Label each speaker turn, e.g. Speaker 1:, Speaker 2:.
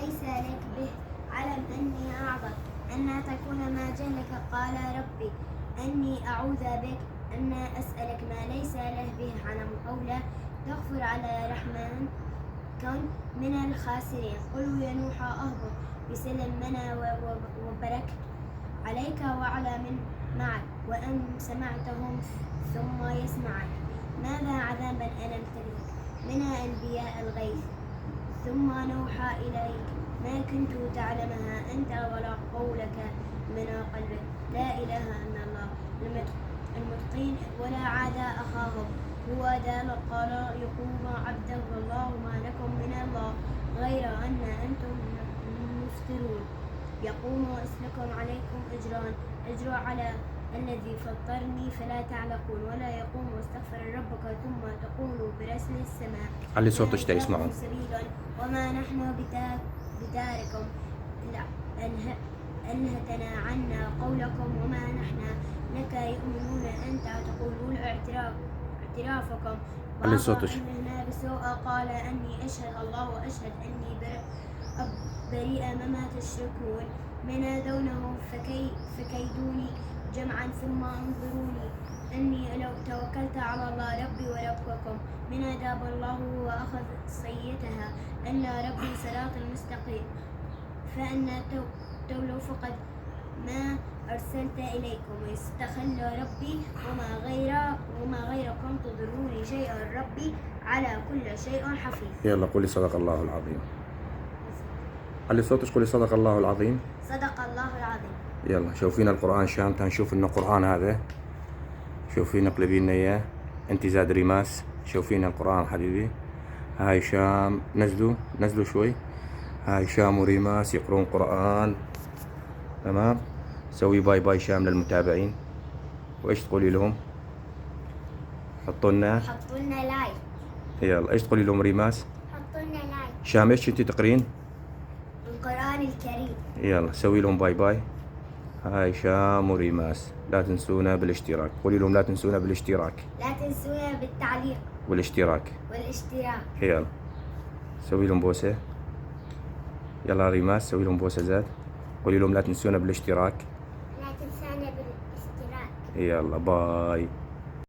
Speaker 1: ليس لك به، علم أني أعظم أن تكون ما جهلك. قال ربي أني أعوذ بك أن أسألك ما ليس له به علم، أو لا تغفر على رحمن كن من الخاسرين. قل يا نوح أهبط بسلم منا وبركت عليك وعلى من معك، وأن سمعتهم ثم يسمعك. ماذا عذابا ألم تلك من أنبياء الغيث ثم نوحى إليك ما كنت تعلمها أنت ولا قولك من قلبك. لا إله إلا الله المتقين ولا عاد أخاهم. هو دال قال يقوم عبده والله ما لكم من الله غير أن أنتم مفترون. يقوم اسمكم عليكم أجر على الذي فطرني فلا تعلقون. ولا يقوم واستغفر ربك ثم تقول برسل السماء
Speaker 2: علي صوتك تسمعون
Speaker 1: سبيلا وما نحن بتاركم أنهتنا عنا قولكم وما نحن لك يؤمنون أنت تقولون اعترافكم
Speaker 2: علي صوتك
Speaker 1: وأننا بسوء. قال أني أشهد الله وأشهد أني بريئة مما تشركون من دونه فكيدوني جمعا ثم انظروني أني لو توكلت على الله ربي وربكم من أداب الله وأخذ صيتها أن ربي صراط المستقيم. فأن تولوا فقد ما أرسلت إليكم واستخل ربي وما غيركم تضروني شيئا ربي على كل شيء حفيظ.
Speaker 2: يلا قولي صدق الله العظيم. علي صوتك قولي صدق الله العظيم.
Speaker 1: صدق الله العظيم.
Speaker 2: يلا شوفينا القرآن شام تنشوف إنه قرآن هذا. شوفينا اقلبي لنا إياه. أنت زاد ريماس شوفينا القرآن حبيبي. هاي شام نزلوا شوي. هاي شام وريماس يقرون قرآن. تمام. سوي باي باي شام للمتابعين. وإيش تقولي لهم؟ حطوا لنا
Speaker 1: لايك.
Speaker 2: يلا إيش تقولي لهم ريماس؟
Speaker 1: حطوا لنا لايك.
Speaker 2: شام إيش أنت تقرين؟
Speaker 1: القرآن الكريم.
Speaker 2: يلا سوي لهم باي باي. هاي شام وريماس لا تنسونا بالاشتراك. قولي لهم لا تنسونا بالاشتراك.
Speaker 1: لا تنسونا بالتعليق
Speaker 2: والاشتراك. يلا سوي لهم بوسة. يلا ريماس سوي لهم بوسة زاد. قولي لهم لا تنسونا بالاشتراك.
Speaker 1: لا تنسونا بالاشتراك.
Speaker 2: يلا باي.